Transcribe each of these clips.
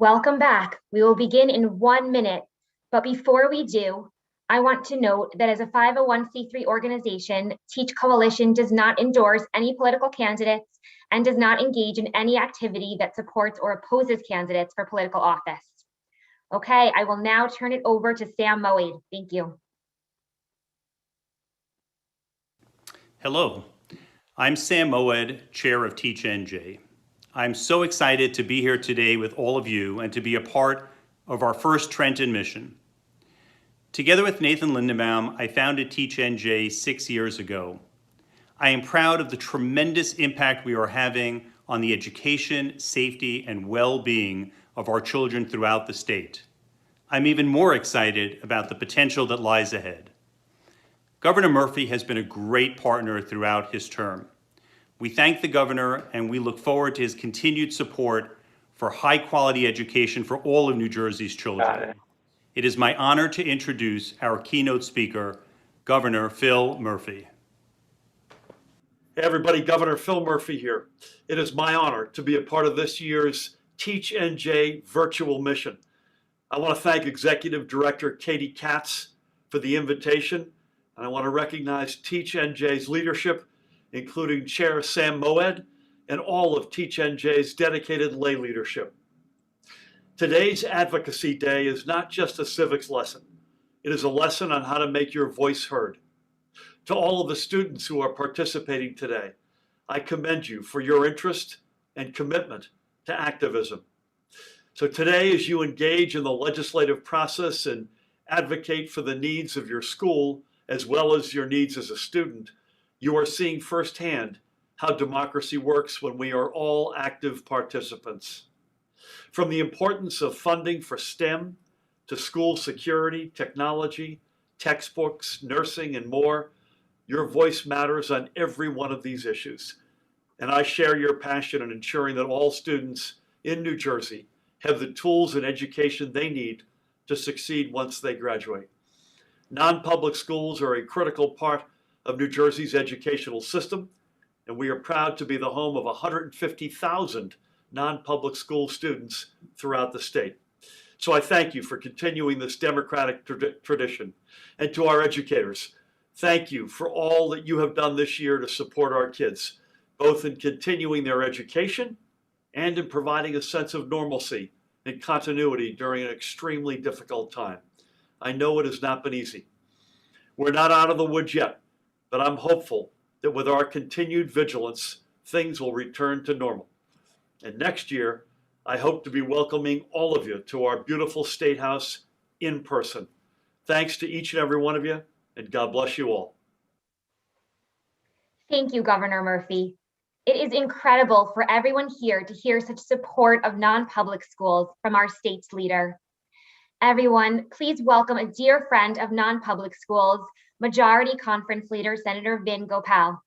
Welcome back. We will begin in 1 minute, but before we do, I want to note that as a 501c3 organization, Teach Coalition does not endorse any political candidates and does not engage in any activity that supports or opposes candidates for political office. Okay, I will now turn it over to Sam Moed. Thank you. Hello, I'm Sam Moed, Chair of Teach NJ. I'm so excited to be here today with all of you and to be a part of our first Trenton mission. Together with Nathan Lindenbaum, I founded Teach NJ 6 years ago. I am proud of the tremendous impact we are having on the education, safety, and well-being of our children throughout the state. I'm even more excited about the potential that lies ahead. Governor Murphy has been a great partner throughout his term. We thank the governor and we look forward to his continued support for high-quality education for all of New Jersey's children. It is my honor to introduce our keynote speaker, Governor Phil Murphy. Hey everybody, Governor Phil Murphy here. It is my honor to be a part of this year's Teach NJ virtual mission. I want to thank Executive Director Katie Katz for the invitation, and I want to recognize Teach NJ's leadership, including Chair Sam Moed and all of Teach NJ's dedicated lay leadership. Today's Advocacy Day is not just a civics lesson. It is a lesson on how to make your voice heard. To all of the students who are participating today, I commend you for your interest and commitment to activism. So today, as you engage in the legislative process and advocate for the needs of your school, as well as your needs as a student, you are seeing firsthand how democracy works when we are all active participants. From the importance of funding for STEM to school security, technology, textbooks, nursing, and more, your voice matters on every one of these issues. And I share your passion in ensuring that all students in New Jersey have the tools and education they need to succeed once they graduate. Non-public schools are a critical part of New Jersey's educational system, and we are proud to be the home of 150,000 non-public school students throughout the state. So I thank you for continuing this democratic tradition. And to our educators, thank you for all that you have done this year to support our kids, both in continuing their education and in providing a sense of normalcy and continuity during an extremely difficult time. I know it has not been easy. We're not out of the woods yet, but I'm hopeful that with our continued vigilance, things will return to normal. And next year, I hope to be welcoming all of you to our beautiful State House in person. Thanks to each and every one of you, and God bless you all. Thank you, Governor Murphy. It is incredible for everyone here to hear such support of non-public schools from our state's leader. Everyone, please welcome a dear friend of non-public schools, Majority Conference Leader, Senator Vin Gopal.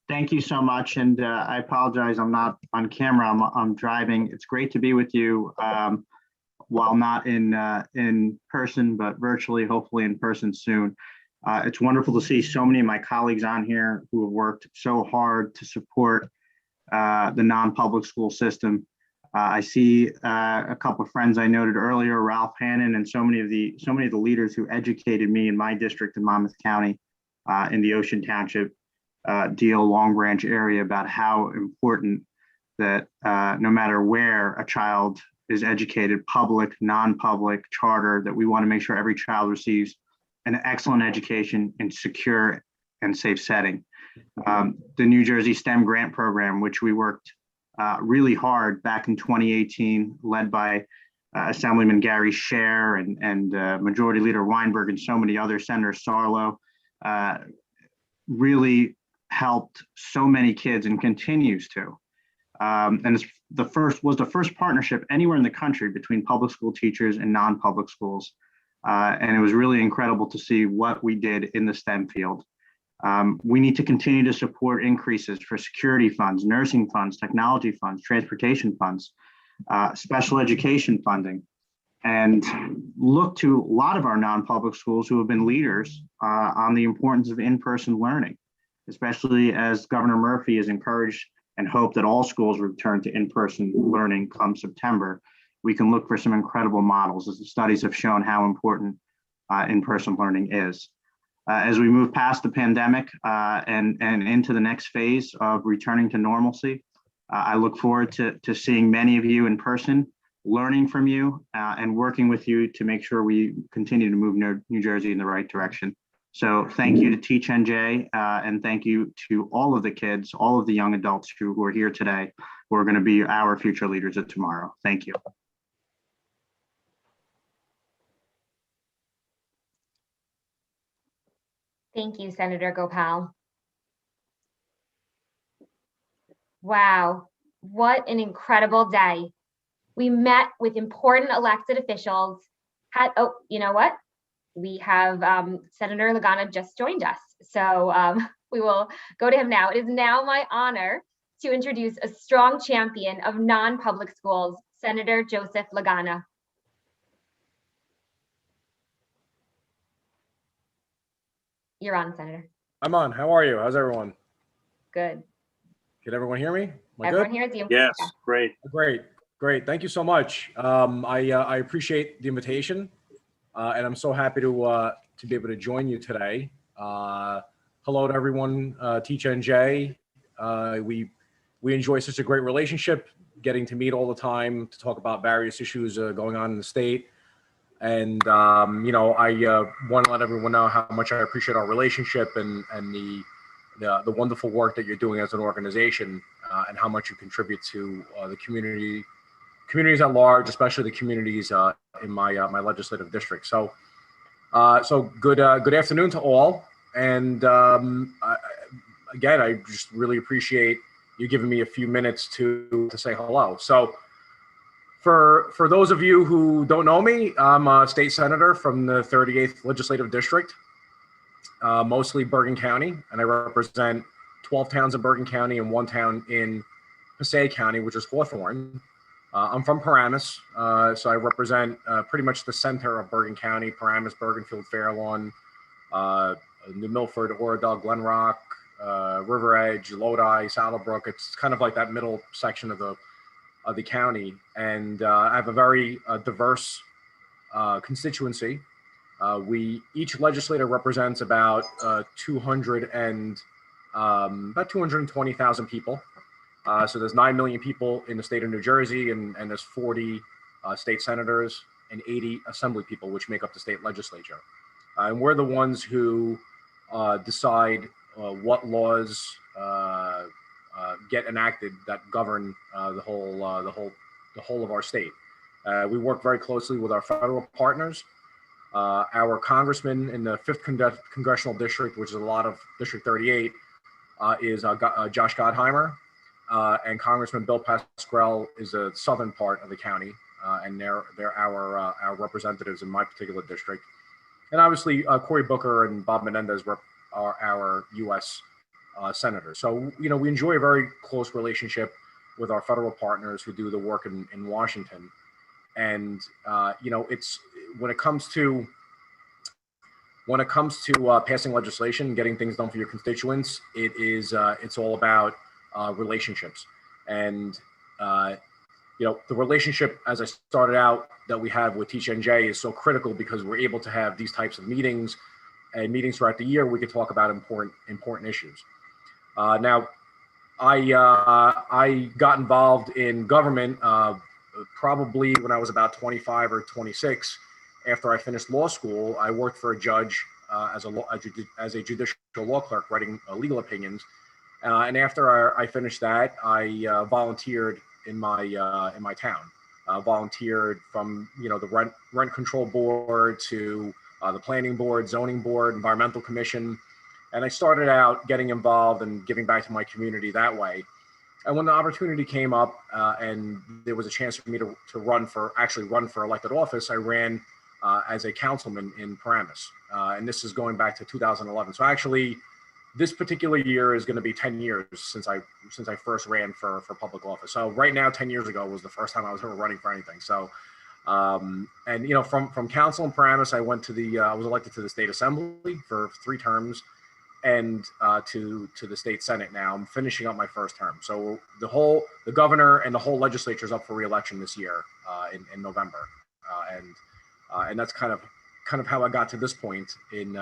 Thank you so much, and I apologize, I'm not on camera, I'm driving. It's great to be with you, while not in person, but virtually, hopefully in person soon. It's wonderful to see so many of my colleagues on here who have worked so hard to support the non-public school system. I see a couple of friends I noted earlier, Ralph Hannon, and so many of the leaders who educated me in my district in Monmouth County, in the Ocean Township, Deal, Long Branch area, about how important that no matter where a child is educated, public, non-public, charter, that we want to make sure every child receives an excellent education in secure and safe setting. The New Jersey STEM grant program, which we worked really hard back in 2018, led by Assemblyman Gary Scher and Majority Leader Weinberg and so many others, Senator Sarlo, really helped so many kids and continues to. And it's was the first partnership anywhere in the country between public school teachers and non-public schools. And it was really incredible to see what we did in the STEM field. We need to continue to support increases for security funds, nursing funds, technology funds, transportation funds, special education funding, and look to a lot of our non-public schools who have been leaders on the importance of in-person learning, especially as Governor Murphy has encouraged and hope that all schools return to in-person learning come September, we can look for some incredible models, as the studies have shown how important in-person learning is. As we move past the pandemic and into the next phase of returning to normalcy, I look forward to seeing many of you in person, learning from you, and working with you to make sure we continue to move New Jersey in the right direction. So thank you to Teach NJ, and thank you to all of the kids, all of the young adults who are here today, who are going to be our future leaders of tomorrow. Thank you. Thank you, Senator Gopal. Wow, what an incredible day. We met with important elected officials. Oh, you know what? We have Senator Lagana just joined us. So we will go to him now. It is now my honor to introduce a strong champion of non-public schools, Senator Joseph Lagana. You're on, Senator. I'm on. How are you? How's everyone? Good. Can everyone hear me? Am I Everyone good? hears you. Yes, Yeah. great. Great. Thank you so much. I appreciate the invitation, and I'm so happy to be able to join you today. Hello to everyone. Teach NJ. We enjoy such a great relationship, getting to meet all the time to talk about various issues going on in the state. And you know, I want to let everyone know how much I appreciate our relationship and the wonderful work that you're doing as an organization, and how much you contribute to the communities at large, especially the communities in my legislative district. So good afternoon to all. And again, I just really appreciate you giving me a few minutes to say hello. So for those of you who don't know me, I'm a state senator from the 38th legislative district, mostly Bergen County, and I represent 12 towns in Bergen County and 1 town in Passaic County, which is Hawthorne. I'm from Paramus, so I represent pretty much the center of Bergen County: Paramus, Bergenfield, Fairlawn, New Milford, Oradell, Glen Rock, River Edge, Lodi, Saddlebrook. It's kind of like that middle section of the county, and I have a very diverse constituency. Each legislator represents about 220,000 people. So there's 9 million people in the state of New Jersey, and there's 40 state senators and 80 assembly people, which make up the state legislature. And we're the ones who decide what laws get enacted that govern the whole of our state. We work very closely with our federal partners. Our congressman in the 5th congressional district, which is a lot of District 38, is Josh Gottheimer, and Congressman Bill Pascrell is a southern part of the county, and they're our representatives in my particular district. And obviously, Cory Booker and Bob Menendez are our U.S. Senators. So, you know, we enjoy a very close relationship with our federal partners who do the work in Washington. And, you know, it's when it comes to passing legislation, getting things done for your constituents, it's all about relationships. And, you know, the relationship, as I started out, that we have with Teach NJ is so critical because we're able to have these types of meetings and meetings throughout the year. We can talk about important issues. Now, I got involved in government probably when I was about 25 or 26. After I finished law school, I worked for a judge as a judicial law clerk, writing legal opinions. And after I finished that, I volunteered in my town. Volunteered from the rent control board to the planning board, zoning board, environmental commission, and I started out getting involved and giving back to my community that way. And when the opportunity came up and there was a chance for me to run for elected office, I ran as a councilman in Paramus, and this is going back to 2011. So actually, this particular year is going to be 10 years since I first ran for public office. So right now, 10 years ago was the first time I was ever running for anything. So, and from council in Paramus, I was elected to the state assembly for 3 terms, and to the state Senate now. I'm finishing up my first term. So the governor and the whole legislature is up for re-election this year in November. And that's kind of how I got to this point in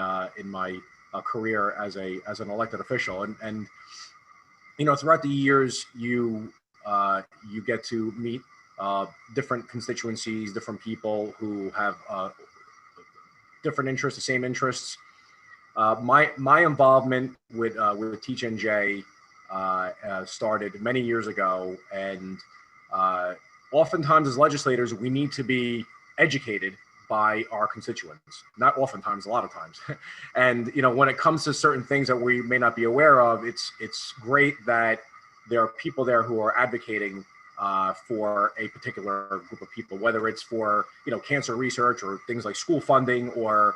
my career as an elected official. And you know, throughout the years, you get to meet different constituencies, different people who have different interests, the same interests. My involvement with Teach NJ started many years ago, and oftentimes as legislators, we need to be educated by our constituents. Not oftentimes, a lot of times. And you know, when it comes to certain things that we may not be aware of, it's great that there are people there who are advocating for a particular group of people, whether it's for, you know, cancer research or things like school funding or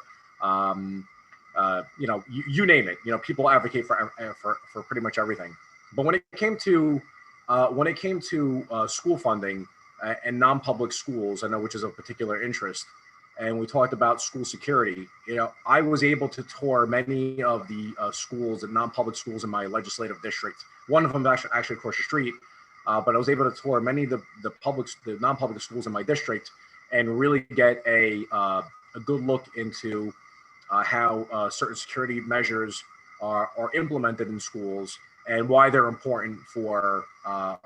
you know, you name it. You know, people advocate for pretty much everything. But when it came to school funding and non-public schools, I know which is of particular interest, and we talked about school security. You know, I was able to tour many of the schools and non-public schools in my legislative district. One of them actually across the street, but I was able to tour many of the non-public schools in my district and really get a good look into how certain security measures are implemented in schools and why they're important for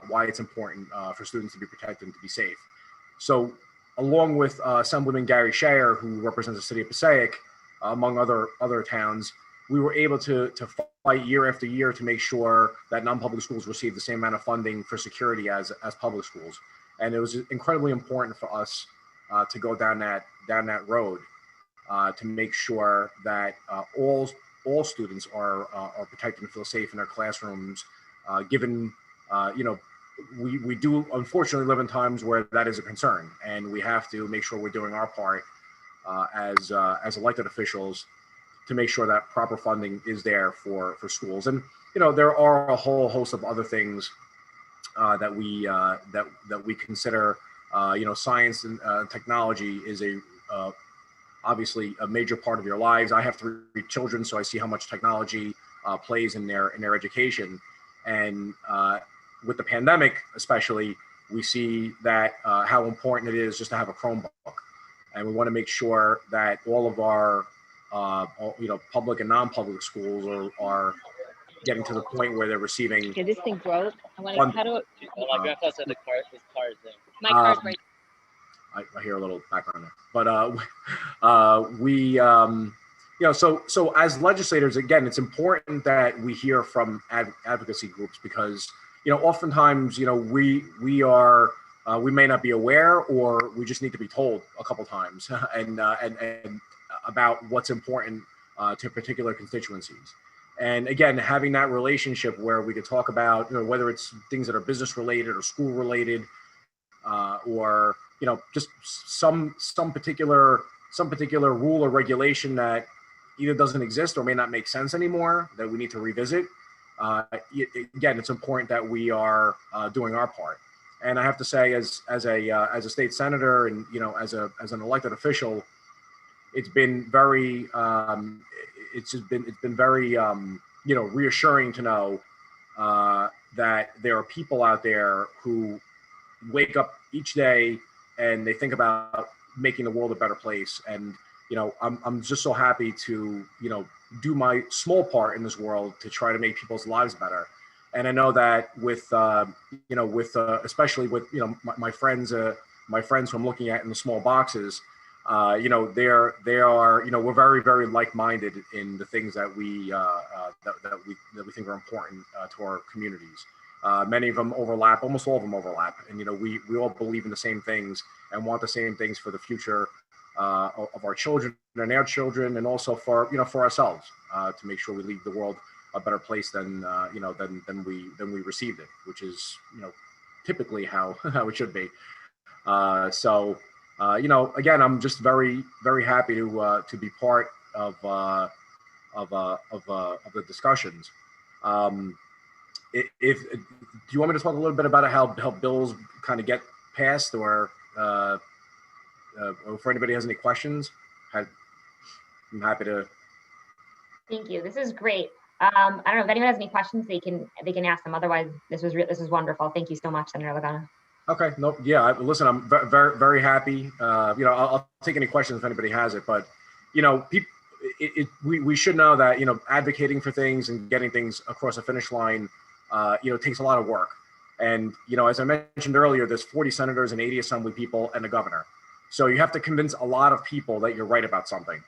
why it's important for students to be protected and to be safe. So, along with Assemblyman Gary Shayer, who represents the city of Passaic, among other towns, we were able to fight year after year to make sure that non-public schools receive the same amount of funding for security as public schools. And it was incredibly important for us to go down that road to make sure that all students are protected and feel safe in their classrooms, given you know, we do unfortunately live in times where that is a concern, and we have to make sure we're doing our part as elected officials to make sure that proper funding is there for schools. And you know, there are a whole host of other things that we consider. You know, science and technology is obviously a major part of your lives. I have 3 children, so I see how much technology plays in their education. And with the pandemic, especially, we see that how important it is just to have a Chromebook. And we want to make sure that all of our you know, public and non-public schools are getting to the point where they're receiving. Okay, this thing broke. I want Fun- to. How do? Oh, my grandpa said his car is there. My car's right. I hear a little background there, but we, you know, so as legislators, again, it's important that we hear from advocacy groups because, you know, oftentimes, you know, we may not be aware, or we just need to be told a couple times and about what's important to particular constituencies. And again, having that relationship where we could talk about, you know, whether it's things that are business related or school related, or you know, just some particular rule or regulation that either doesn't exist or may not make sense anymore that we need to revisit. Again, it's important that we are doing our part. And I have to say, as a state senator and, you know, as an elected official, it's been very it's been very you know, reassuring to know that there are people out there who wake up each day and they think about making the world a better place. And, you know, I'm just so happy to, you know, do my small part in this world to try to make people's lives better. And I know that with, you know, with, especially with, you know, my friends who I'm looking at in the small boxes, you know, they are, you know, we're very, very like-minded in the things that we that we think are important to our communities. Many of them overlap, almost all of them overlap. And, you know, we all believe in the same things and want the same things for the future of our children and their children, and also for, you know, for ourselves, to make sure we leave the world a better place than, you know, than we received it, which is, you know, typically how it should be. So, you know, again, I'm just very, very happy to be part of the discussions. Do you want me to talk a little bit about how bills kind of get passed, or if anybody has any questions, I'm happy to. Thank you. This is great. I don't know if anyone has any questions, they can ask them. Otherwise, this was wonderful. Thank you so much, Senator Lagana. Okay. Nope. Yeah. Listen, I'm very, very happy. I'll take any questions if anybody has it. But, we should know that, advocating for things and getting things across the finish line, takes a lot of work. And, as I mentioned earlier, there's 40 senators and 80 assembly people and a governor. So you have to convince a lot of people that you're right about something.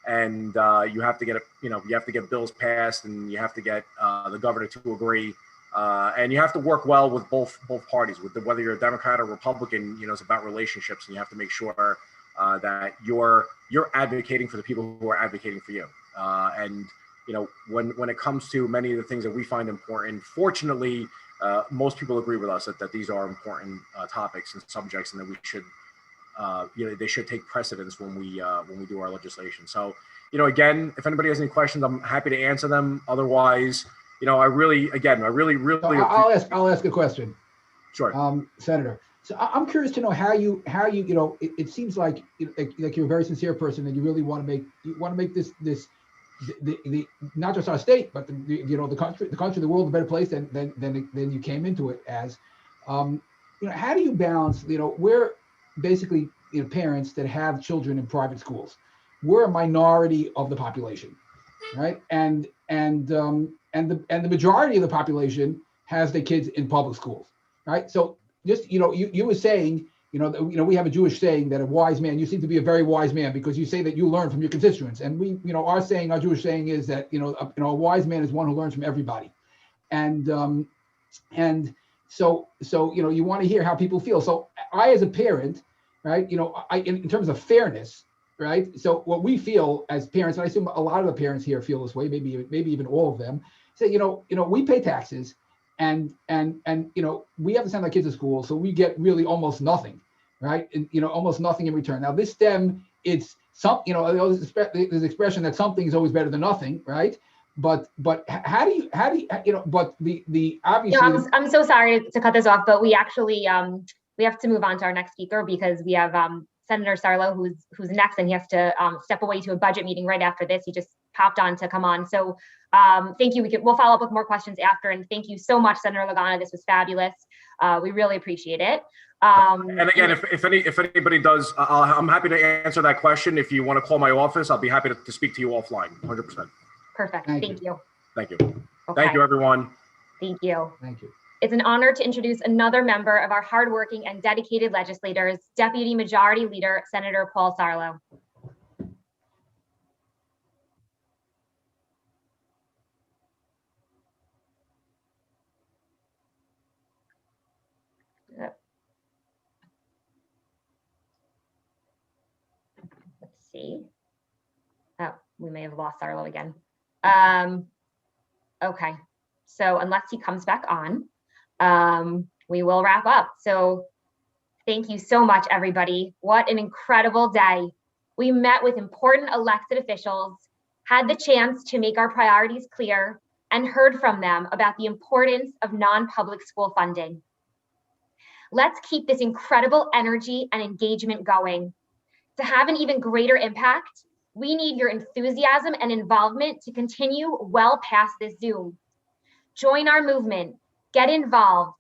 And you have to get you have to get bills passed, and you have to get the governor to agree. And you have to work well with both parties, whether you're a Democrat or Republican. It's about relationships, and you have to make sure that you're advocating for the people who are advocating for you. And when it comes to many of the things that we find important, fortunately, most people agree with us that these are important topics and subjects, and that we should, they should take precedence when we do our legislation. So, again, if anybody has any questions, I'm happy to answer them. Otherwise, I really. I'll ask a question. Sure. Senator. So I'm curious to know how you it seems like you're a very sincere person, and you really want to make this the not just our state, but the country, the world a better place than you came into it as. How do you balance? We're basically parents that have children in private schools. We're a minority of the population, right? And the majority of the population has their kids in public schools, right? So just you were saying we have a Jewish saying that a wise man, you seem to be a very wise man because you say that you learn from your constituents, and we our Jewish saying is that a wise man is one who learns from everybody, and so you want to hear how people feel. So I, as a parent, right, in terms of fairness, right? So what we feel as parents, and I assume a lot of the parents here feel this way, maybe even all of them, say, we pay taxes, and we have to send our kids to school, so we get really almost nothing, right? And almost nothing in return. Now this STEM, it's some, there's this expression that something is always better than nothing, right? But how do you but the obviously. I'm so sorry to cut this off, but we actually we have to move on to our next speaker because we have Senator Sarlo, who's next, and he has to step away to a budget meeting right after this. He just popped on to come on. So thank you. We'll follow up with more questions after. And thank you so much, Senator Lagana. This was fabulous. We really appreciate it. And again, if anybody does, I'm happy to answer that question. If you want to call my office, I'll be happy to speak to you offline. 100%. Perfect. Thank you. Thank you. Okay. Thank you, everyone. Thank you. Thank you. It's an honor to introduce another member of our hardworking and dedicated legislators, Deputy Majority Leader, Senator Paul Sarlo. Let's see. Oh, we may have lost Sarlo again. Okay. So unless he comes back on, we will wrap up. So thank you so much, everybody. What an incredible day. We met with important elected officials, had the chance to make our priorities clear, and heard from them about the importance of non-public school funding. Let's keep this incredible energy and engagement going. To have an even greater impact, we need your enthusiasm and involvement to continue well past this Zoom. Join our movement, get involved,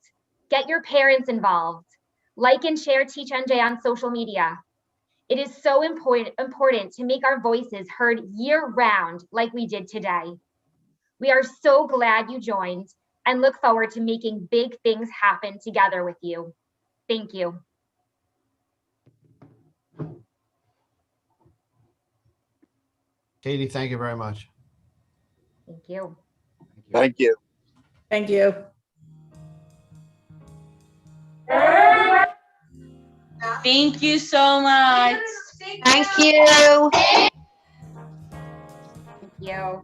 get your parents involved, like and share Teach NJ on social media. It is so important to make our voices heard year round like we did today. We are so glad you joined and look forward to making big things happen together with you. Thank you. Katie, thank you very much. Thank you. Thank you. Thank you. Thank you so much. Thank you. Thank you.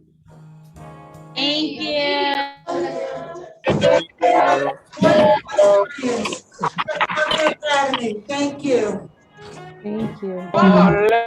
Thank you. Thank you.